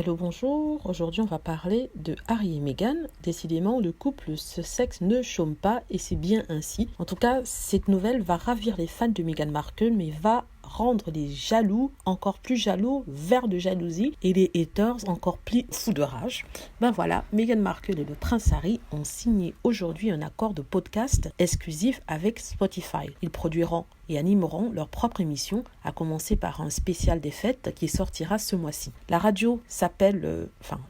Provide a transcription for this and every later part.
Hello, bonjour. Aujourd'hui, on va parler de Harry et Meghan. Décidément, le couple Sussex ne chôme pas et c'est bien ainsi. En tout cas, cette nouvelle va ravir les fans de Meghan Markle, mais va rendre les jaloux encore plus jaloux, verts de jalousie, et les haters encore plus fous de rage. Ben voilà, Meghan Markle et le prince Harry ont signé aujourd'hui un accord de podcast exclusif avec Spotify. Ils produiront et animeront leur propre émission, à commencer par un spécial des fêtes qui sortira ce mois-ci. La radio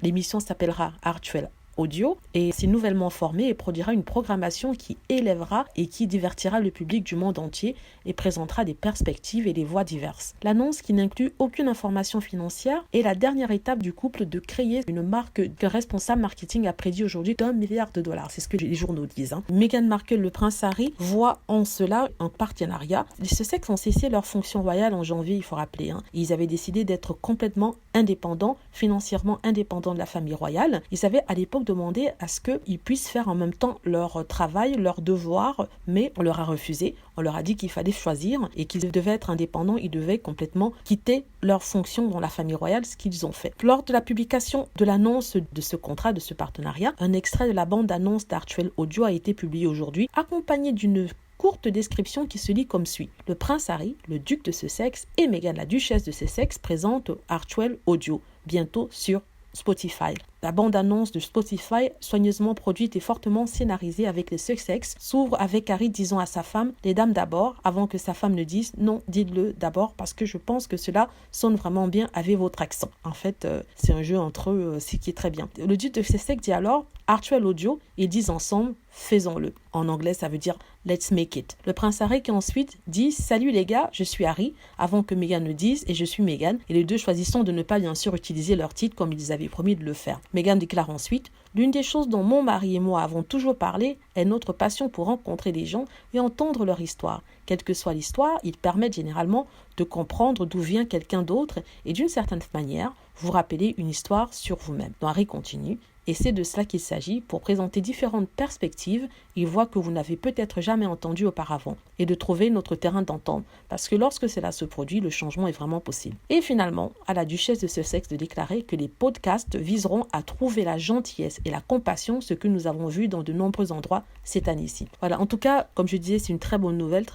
l'émission s'appellera Artwell Audio et c'est nouvellement formé et produira une programmation qui élèvera et qui divertira le public du monde entier et présentera des perspectives et des voix diverses. L'annonce, qui n'inclut aucune information financière, est la dernière étape du couple de créer une marque que responsable marketing a prédit aujourd'hui d'$1 milliard. C'est ce que les journaux disent. Meghan Markle, le prince Harry, voit en cela un partenariat. Les Sussex ont cessé leur fonction royale en janvier, il faut rappeler. Ils avaient décidé d'être complètement indépendants, financièrement indépendants de la famille royale. Ils avaient à l'époque demandé à ce qu'ils puissent faire en même temps leur travail, leur devoir, mais on leur a refusé. On leur a dit qu'il fallait choisir et qu'ils devaient être indépendants, ils devaient complètement quitter leur fonction dans la famille royale, ce qu'ils ont fait. Lors de la publication de l'annonce de ce contrat, de ce partenariat, un extrait de la bande-annonce d'Artwell Audio a été publié aujourd'hui, accompagné d'une courte description qui se lit comme suit. Le prince Harry, le duc de Sussex et Meghan, la duchesse de Sussex, présentent Artwell Audio, bientôt sur Spotify. La bande-annonce de Spotify, soigneusement produite et fortement scénarisée avec les Sussex, s'ouvre avec Harry disant à sa femme « Les dames d'abord », avant que sa femme ne dise « Non, dites-le d'abord parce que je pense que cela sonne vraiment bien avec votre accent ». En fait, c'est un jeu entre eux, ce qui est très bien. Le duc de Sussex dit alors « Artwell Audio » et disent ensemble « Faisons-le ». En anglais, ça veut dire « Let's make it ». Le prince Harry qui ensuite dit « Salut les gars, je suis Harry », avant que Meghan ne dise « Et je suis Meghan ». Et les deux choisissant de ne pas bien sûr utiliser leur titre comme ils avaient promis de le faire. Meghan déclare ensuite « L'une des choses dont mon mari et moi avons toujours parlé est notre passion pour rencontrer des gens et entendre leur histoire. Quelle que soit l'histoire, ils permettent généralement de comprendre d'où vient quelqu'un d'autre et d'une certaine manière, vous rappeler une histoire sur vous-même. » Donc Harry continue. Et c'est de cela qu'il s'agit pour présenter différentes perspectives et voix que vous n'avez peut-être jamais entendues auparavant et de trouver notre terrain d'entente parce que lorsque cela se produit, le changement est vraiment possible. Et finalement, à la duchesse de Sussex de déclarer que les podcasts viseront à trouver la gentillesse et la compassion, ce que nous avons vu dans de nombreux endroits cette année-ci. Voilà, en tout cas, comme je disais, c'est une très bonne nouvelle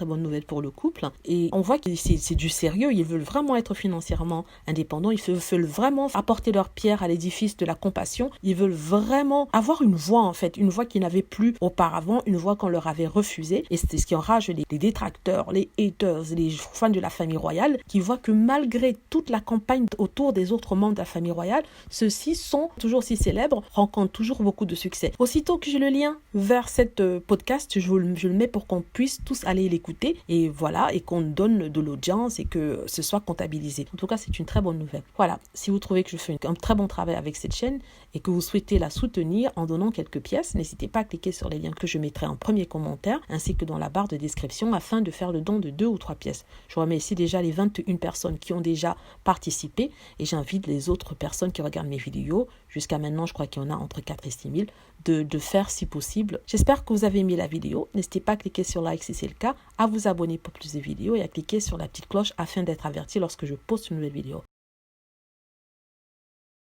pour le couple et on voit que c'est du sérieux, ils veulent vraiment être financièrement indépendants, ils veulent vraiment apporter leur pierre à l'édifice de la compassion, ils veulent vraiment avoir une voix en fait, une voix qu'ils n'avaient plus auparavant, une voix qu'on leur avait refusée et c'est ce qui enrage les détracteurs, les haters, les fans de la famille royale qui voient que malgré toute la campagne autour des autres membres de la famille royale, ceux-ci sont toujours si célèbres, rencontrent toujours beaucoup de succès. Aussitôt que j'ai le lien vers cette podcast, je le mets pour qu'on puisse tous aller l'écouter et voilà, et qu'on donne de l'audience et que ce soit comptabilisé. En tout cas, c'est une très bonne nouvelle. Voilà, si vous trouvez que je fais un très bon travail avec cette chaîne et que vous souhaitez la soutenir en donnant quelques pièces, n'hésitez pas à cliquer sur les liens que je mettrai en premier commentaire ainsi que dans la barre de description afin de faire le don de 2 ou 3 pièces. Je remercie déjà les 21 personnes qui ont déjà participé et j'invite les autres personnes qui regardent mes vidéos, jusqu'à maintenant je crois qu'il y en a entre 4 et 6 000, de faire si possible. J'espère que vous avez aimé la vidéo. N'hésitez pas à cliquer sur like si c'est le cas, à vous abonner pour plus de vidéos et à cliquer sur la petite cloche afin d'être averti lorsque je poste une nouvelle vidéo.